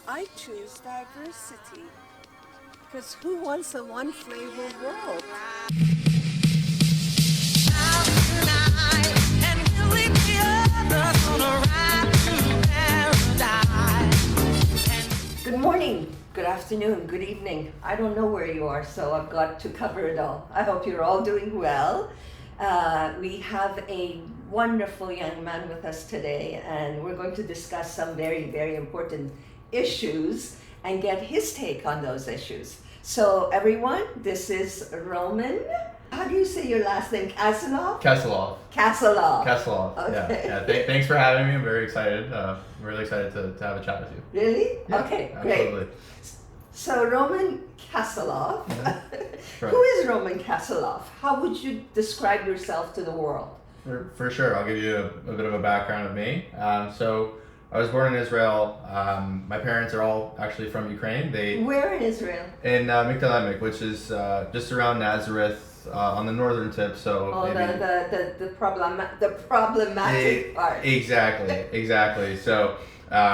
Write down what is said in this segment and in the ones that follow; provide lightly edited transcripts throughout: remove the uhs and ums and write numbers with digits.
I choose diversity. Because who wants a one flavor world? Good morning, good afternoon, good evening. I don't know where you are, so I've got to cover it all. I hope you're all doing well. We have a wonderful young man with us today, and we're going to discuss some very, very important issues and get his take on those issues. So everyone, this is Roman. How do you say your last name? Kesilyov? Kesilyov. Kesilyov. Kesilyov. Okay. Yeah. Thanks for having me. I'm very excited. I'm really excited to have a chat with you. Really? Yeah, okay, absolutely. great. So Roman Kesilyov. Sure. Who is Roman Kesilyov? How would you describe yourself to the world? For sure. I'll give you a bit of a background of me. So I was born in Israel. My parents are all actually from Ukraine. Where in Israel? In Mythical, which is just around Nazareth. On the northern tip, so the problematic part. Exactly. So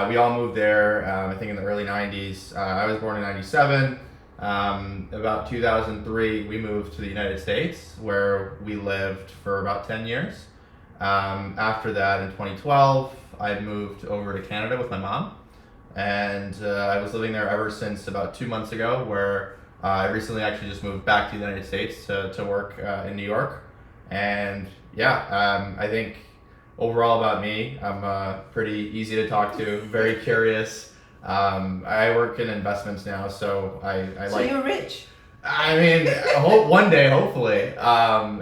we all moved there. I think in the early '90s. I was born in '97. About 2003, we moved to the United States, where we lived for about 10 years. After that, in 2012, I moved over to Canada with my mom, and I was living there ever since about 2 months ago, where I recently actually just moved back to the United States to work in New York. And I think overall about me, I'm pretty easy to talk to, very curious. I work in investments now, so I So like... you're rich. I mean, one day, hopefully.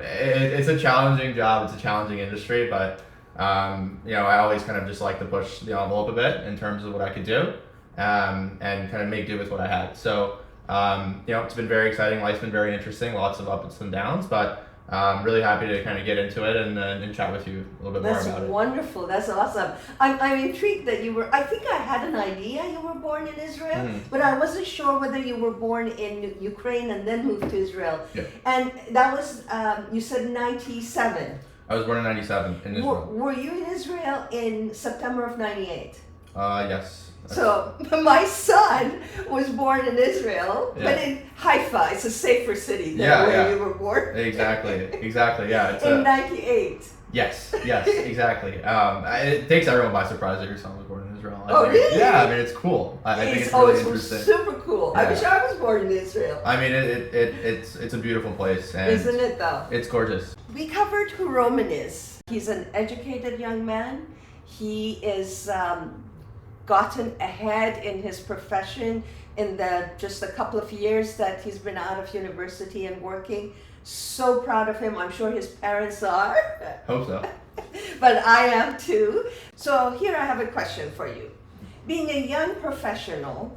It's a challenging job, it's a challenging industry, but I always kind of just like to push the envelope a bit in terms of what I could do, and kind of make do with what I had. So it's been very exciting. Life's been very interesting. Lots of ups and downs, but I'm really happy to kind of get into it and chat with you a little bit more about it. That's wonderful. That's awesome. I'm intrigued that you were. I think I had an idea you were born in Israel, but I wasn't sure whether you were born in Ukraine and then moved to Israel. Yeah. And that was you said 97. I was born in '97 in Israel. Were you in Israel in September of '98? Yes. So my son was born in Israel, but in Haifa. It's a safer city than where you were born. Exactly. Yeah. It's in '98. Yes, exactly. It takes everyone by surprise that your son was born in Israel. Really? Yeah, I mean, it's cool. I think it's really interesting. Super cool. Yeah. I wish I was born in Israel. I mean, it's a beautiful place. And isn't it though? It's gorgeous. We covered who Roman is. He's an educated young man. He is gotten ahead in his profession in the just a couple of years that he's been out of university and working. So proud of him. I'm sure his parents are. Hope so. But I am too. So here I have a question for you. Being a young professional,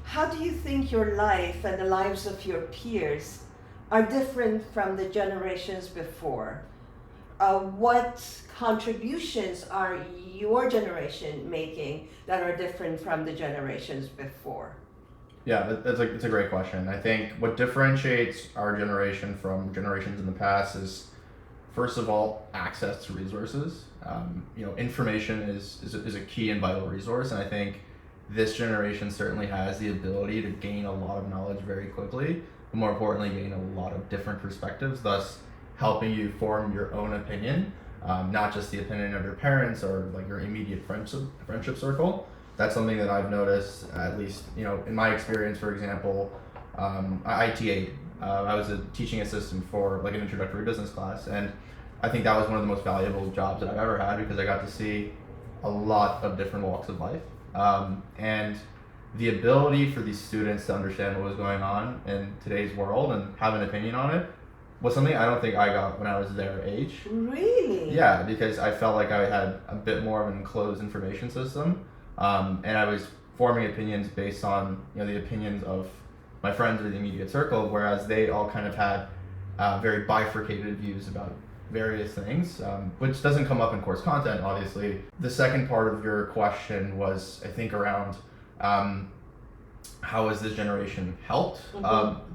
how do you think your life and the lives of your peers are different from the generations before? What contributions are your generation making that are different from the generations before? Yeah, it's a great question. I think what differentiates our generation from generations in the past is, first of all, access to resources. Information is a key and vital resource, and I think this generation certainly has the ability to gain a lot of knowledge very quickly, but more importantly, gain a lot of different perspectives, thus helping you form your own opinion, not just the opinion of your parents or like your immediate friendship circle. That's something that I've noticed, at least in my experience. For example, I ITA'd. I was a teaching assistant for like an introductory business class, and I think that was one of the most valuable jobs that I've ever had because I got to see a lot of different walks of life, and the ability for these students to understand what was going on in today's world and have an opinion on it was something I don't think I got when I was their age. Really? Yeah, because I felt like I had a bit more of an enclosed information system, and I was forming opinions based on the opinions of my friends or the immediate circle, whereas they all kind of had very bifurcated views about various things, which doesn't come up in course content, obviously. The second part of your question was, I think, around how has this generation helped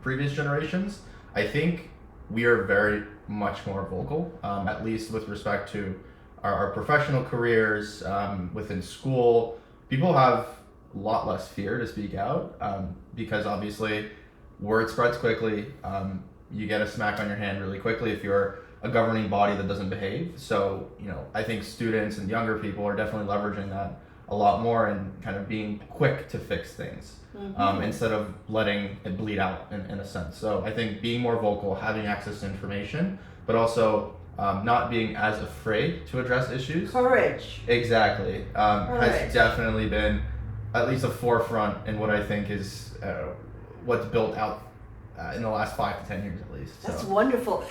previous generations. I think we are very much more vocal, at least with respect to our professional careers, within school. People have a lot less fear to speak out, because obviously word spreads quickly. You get a smack on your hand really quickly if you're a governing body that doesn't behave. So, I think students and younger people are definitely leveraging that a lot more and kind of being quick to fix things, instead of letting it bleed out in a sense. So I think being more vocal, having access to information, but also not being as afraid to address issues. Courage. Exactly. Has definitely been at least a forefront in what I think is what's built out in the last 5 to 10 years at least. That's wonderful.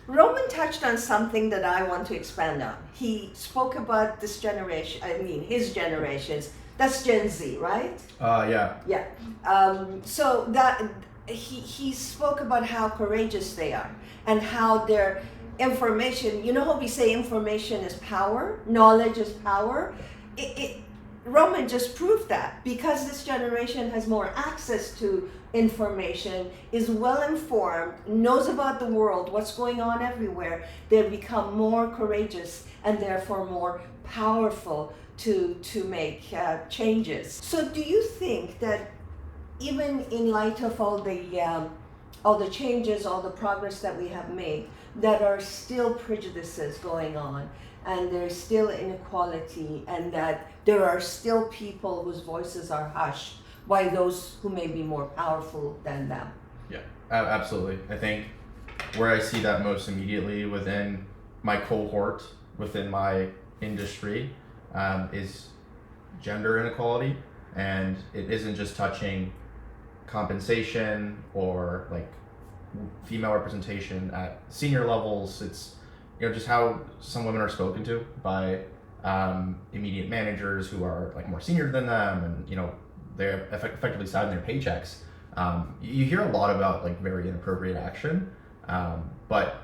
Roman touched on something that I want to expand on. He spoke about this generation, his generations. That's Gen Z, right? Yeah. Yeah. So that he spoke about how courageous they are and how their information, how we say information is power, knowledge is power. Roman just proved that because this generation has more access to information, is well informed, knows about the world, what's going on everywhere, they become more courageous and therefore more powerful to make changes. So do you think that even in light of all the changes, all the progress that we have made, that are still prejudices going on, and there's still inequality, and that there are still people whose voices are hushed by those who may be more powerful than them? Yeah, absolutely. I think where I see that most immediately within my cohort, within my industry, is gender inequality. And it isn't just touching compensation or like female representation at senior levels. It's just how some women are spoken to by immediate managers who are like more senior than them, and they're effectively signing their paychecks. You hear a lot about like very inappropriate action, but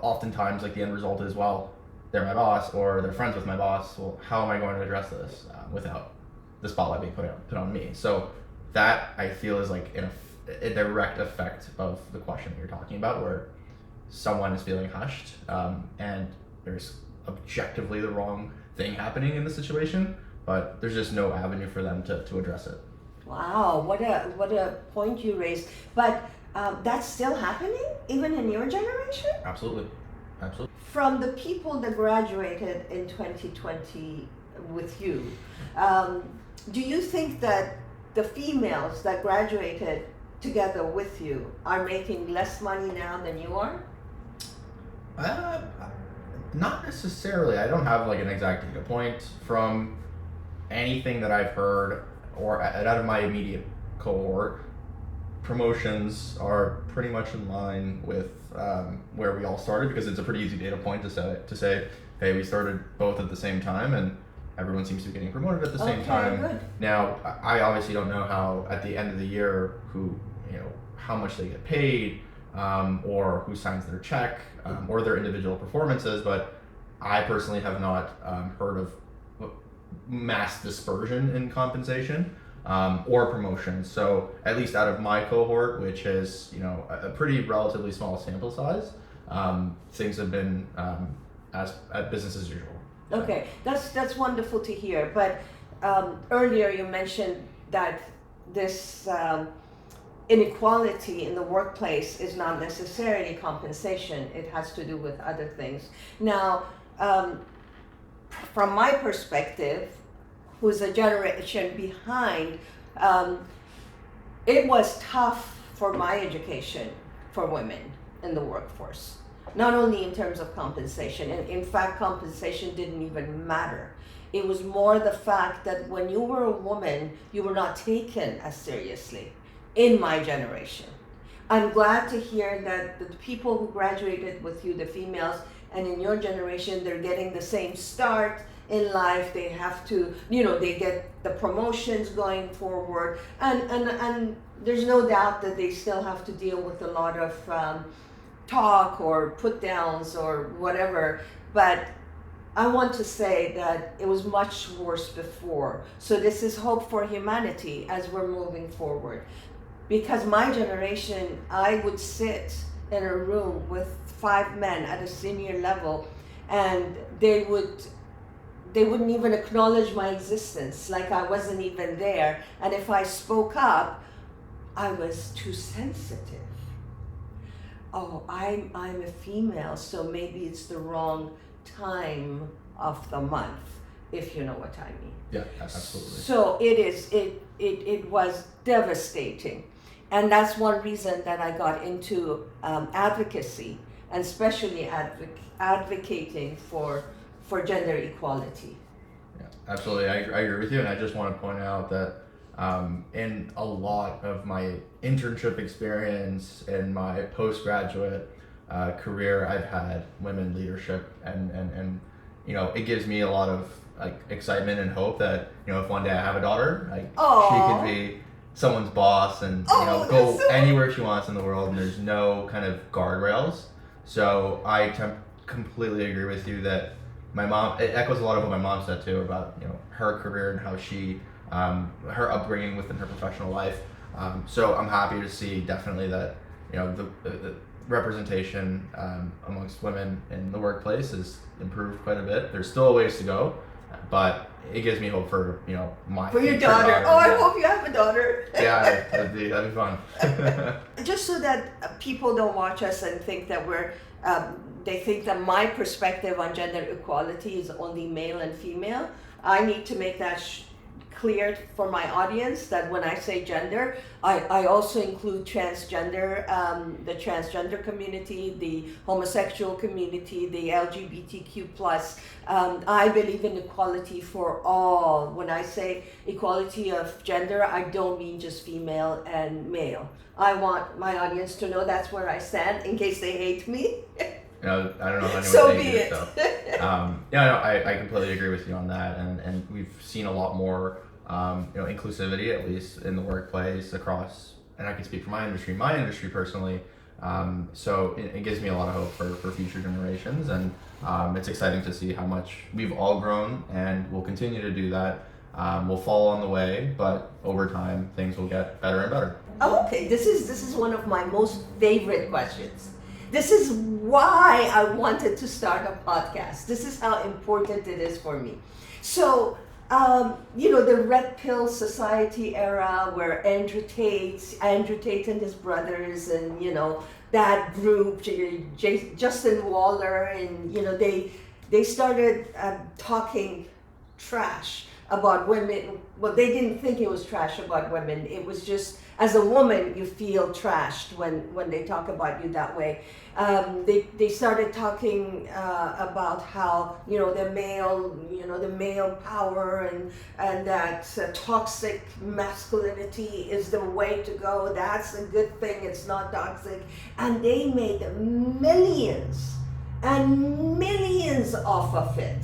oftentimes like the end result is, well, they're my boss or they're friends with my boss. Well, how am I going to address this without the spotlight being put on me? So that I feel is like a direct effect of the question that you're talking about, where someone is feeling hushed, and there's objectively the wrong thing happening in the situation, but there's just no avenue for them to address it. Wow, what a point you raised. But that's still happening even in your generation? Absolutely. From the people that graduated in 2020 with you, do you think that the females that graduated together with you are making less money now than you are? Not necessarily. I don't have like an exact data point. From anything that I've heard or out of my immediate cohort, promotions are pretty much in line with where we all started, because it's a pretty easy data point to say, hey, we started both at the same time and everyone seems to be getting promoted at the same time. Good. Now, I obviously don't know how at the end of the year how much they get paid, or who signs their check, or their individual performances, but I personally have not heard of mass dispersion in compensation or promotions. So at least out of my cohort, which is a pretty relatively small sample size, things have been as business as usual. Okay, that's wonderful to hear. But earlier you mentioned that this inequality in the workplace is not necessarily compensation. It has to do with other things. Now, from my perspective, who's a generation behind, it was tough for my education for women in the workforce. Not only in terms of compensation, and in fact, compensation didn't even matter. It was more the fact that when you were a woman, you were not taken as seriously in my generation. I'm glad to hear that the people who graduated with you, the females, and in your generation, they're getting the same start in life. They have to, they get the promotions going forward, and there's no doubt that they still have to deal with a lot of talk or put downs or whatever, but I want to say that it was much worse before. So this is hope for humanity as we're moving forward. Because my generation, I would sit in a room with 5 men at a senior level, and they would they wouldn't even acknowledge my existence, like I wasn't even there. And if I spoke up, I was too sensitive. Oh, I'm a female, so maybe it's the wrong time of the month, if you know what I mean. Yeah, absolutely. So it was devastating. And that's one reason that I got into advocacy, and especially advocating for gender equality. Yeah, absolutely. I agree with you, and I just want to point out that in a lot of my internship experience and my postgraduate career, I've had women leadership, and you know, it gives me a lot of like excitement and hope that, you know, if one day I have a daughter, like she can be someone's boss and you know, go anywhere she wants in the world, and there's no kind of guardrails. So I completely agree with you that my mom, it echoes a lot of what my mom said too about, you know, her career and how she, her upbringing within her professional life. So I'm happy to see definitely that, you know, the representation amongst women in the workplace has improved quite a bit. There's still a ways to go, but it gives me hope for, you know, my for your daughter. Oh, I hope you have a daughter. Yeah, that'd be fun. Just so that people don't watch us and think that we're, they think that my perspective on gender equality is only male and female. I need to make that clear for my audience that when I say gender, I also include transgender, the transgender community, the homosexual community, the LGBTQ+. I believe in equality for all. When I say equality of gender, I don't mean just female and male. I want my audience to know that's where I stand in case they hate me. You know, I don't know if anyone So be it. So. Yeah, no, I completely agree with you on that, and we've seen a lot more, you know, inclusivity, at least in the workplace across, and I can speak for my industry personally. So it gives me a lot of hope for future generations, and it's exciting to see how much we've all grown, and we'll continue to do that. We'll fall on the way, but over time things will get better and better. Oh, okay, this is one of my most favorite questions. This is why I wanted to start a podcast. This is how important it is for me. So, you know, the Red Pill Society era where Andrew Tate and his brothers, and, you know, that group, Justin Waller, and, you know, they started talking trash about women. Well, they didn't think it was trash about women. It was just, as a woman, you feel trashed when they talk about you that way. They started talking about how, you know, the male power and that toxic masculinity is the way to go. That's a good thing. It's not toxic. And they made millions and millions off of it.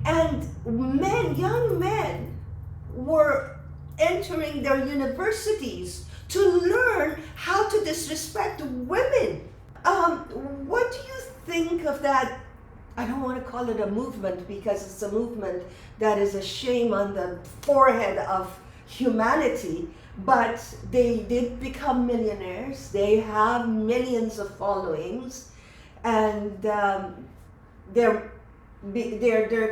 And young men were entering their universities to learn how to disrespect women. What do you think of that? I don't want to call it a movement because it's a movement that is a shame on the forehead of humanity, but they did become millionaires. They have millions of followings, and they're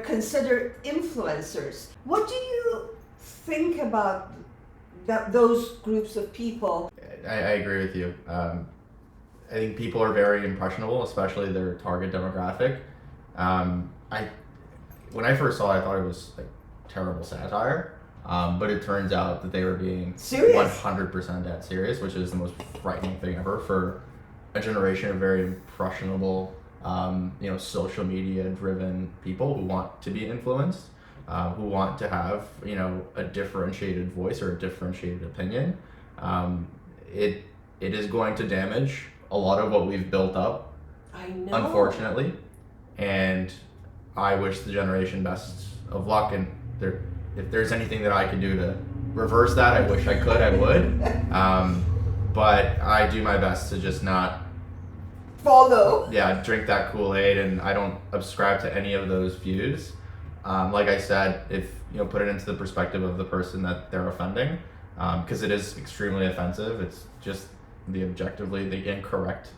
considered influencers. What do you think about those groups of people? I agree with you. I think people are very impressionable, especially their target demographic. When I first saw it, I thought it was like terrible satire, but it turns out that they were being serious? 100% dead serious, which is the most frightening thing ever for a generation of very impressionable, you know, social media driven people who want to be influenced, who want to have, you know, a differentiated voice or a differentiated opinion. It is going to damage a lot of what we've built up, I know, unfortunately, and I wish the generation best of luck, and if there's anything that I can do to reverse that, I wish I could, I would, but I do my best to just not follow. Yeah, drink that Kool-Aid, and I don't subscribe to any of those views. Like I said, if you know, put it into the perspective of the person that they're offending, because it is extremely offensive. It's just the incorrect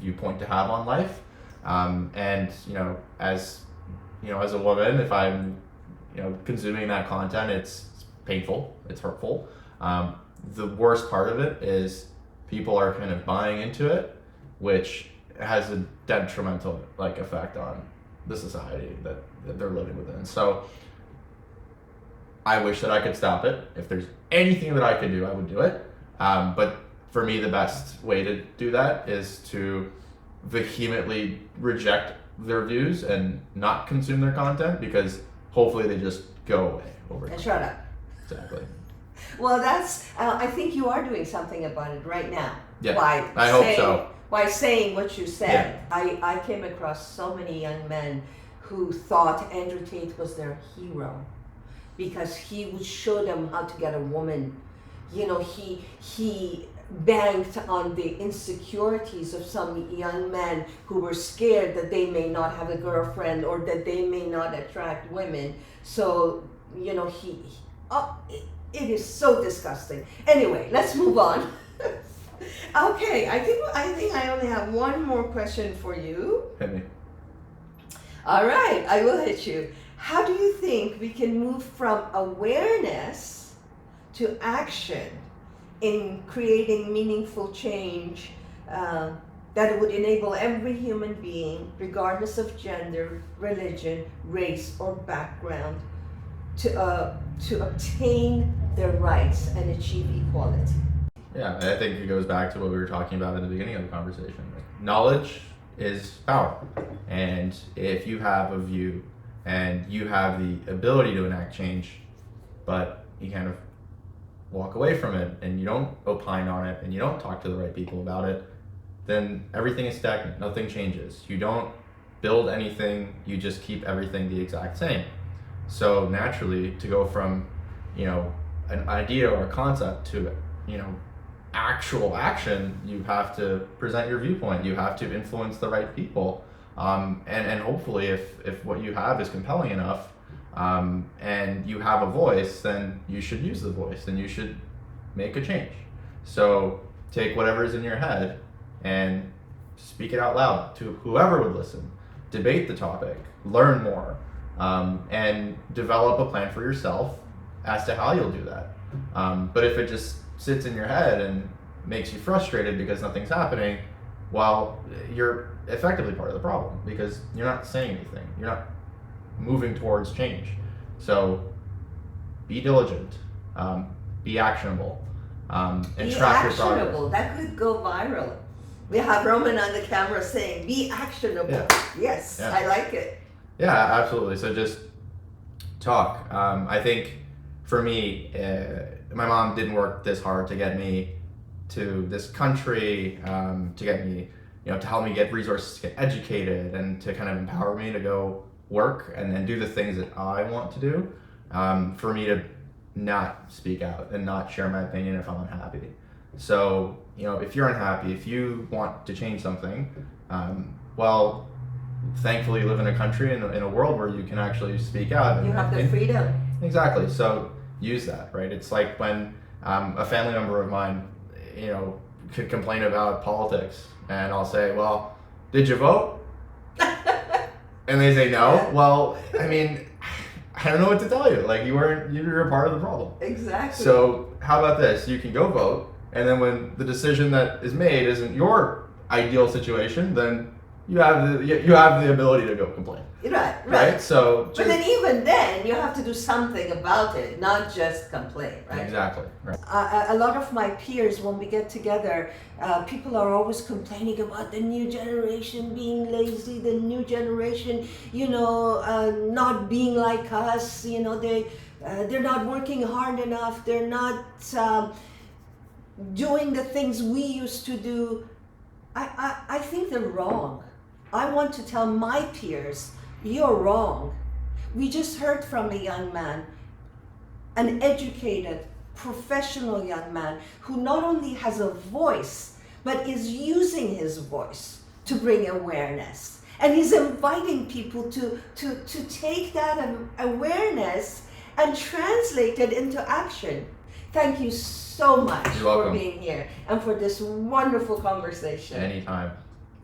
viewpoint to have on life, and you know, as as a woman, if I'm, consuming that content, it's painful, it's hurtful. The worst part of it is people are kind of buying into it, which has a detrimental effect on the society that they're living within. So I wish that I could stop it. If there's anything that I could do, I would do it. But for me, the best way to do that is to vehemently reject their views and not consume their content, because hopefully they just go away over time. And shut up. Exactly. Well, that's, I think you are doing something about it right now. Yeah, I hope so. By saying what you said. Yeah. I came across so many young men who thought Andrew Tate was their hero because he would show them how to get a woman. He banked on the insecurities of some young men who were scared that they may not have a girlfriend or that they may not attract women. So, it is so disgusting. Anyway, let's move on. Okay, I think I only have one more question for you. Hit me. All right, I will hit you. How do you think we can move from awareness to action in creating meaningful change that would enable every human being, regardless of gender, religion, race, or background, to obtain their rights and achieve equality? Yeah, I think it goes back to what we were talking about in the beginning of the conversation. Knowledge is power. And if you have a view and you have the ability to enact change, but you kind of walk away from it and you don't opine on it and you don't talk to the right people about it, then everything is stagnant. Nothing changes. You don't build anything. You just keep everything the exact same. So naturally, to go from, an idea or a concept to, actual action, you have to present your viewpoint. You have to influence the right people. And hopefully if what you have is compelling enough, and you have a voice, then you should use the voice and you should make a change. So take whatever's in your head and speak it out loud to whoever would listen. Debate the topic, learn more, and develop a plan for yourself as to how you'll do that. But if it just sits in your head and makes you frustrated because nothing's happening, well, you're effectively part of the problem because you're not saying anything. You're not moving towards change. So be diligent, be actionable, and track your progress. That could go viral. We have Roman on the camera saying, be actionable. Yeah. Yes, Yeah. I like it. Yeah, absolutely. So just talk. I think for me, my mom didn't work this hard to get me to this country, to get me, to help me get resources to get educated and to kind of empower me to go work and then do the things that I want to do, for me to not speak out and not share my opinion if I'm unhappy. So, if you're unhappy, if you want to change something, well, thankfully you live in a country, in a world where you can actually speak out. You have the freedom. Exactly. So use that, right? It's like when a family member of mine, could complain about politics, and I'll say, well, did you vote? And they say no. Yeah. Well, I mean, I don't know what to tell you. Like, you're a part of the problem. Exactly. So how about this? You can go vote, and then when the decision that is made isn't your ideal situation, then you have the ability to go complain. Right. So, but then even then, you have to do something about it, not just complain, right? Exactly. Right. A lot of my peers, when we get together, people are always complaining about the new generation being lazy, the new generation, not being like us. They're not working hard enough. They're not doing the things we used to do. I think they're wrong. I want to tell my peers, you're wrong. We just heard from a young man, an educated, professional young man who not only has a voice, but is using his voice to bring awareness. And he's inviting people to take that awareness and translate it into action. Thank you so much for being here and for this wonderful conversation. Anytime.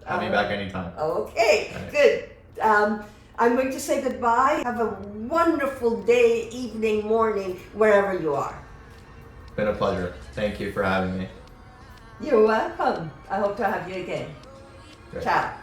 Have me back anytime. Okay, right. Good. I'm going to say goodbye. Have a wonderful day, evening, morning, wherever you are. Been a pleasure. Thank you for having me. You're welcome. I hope to have you again. Great. Ciao.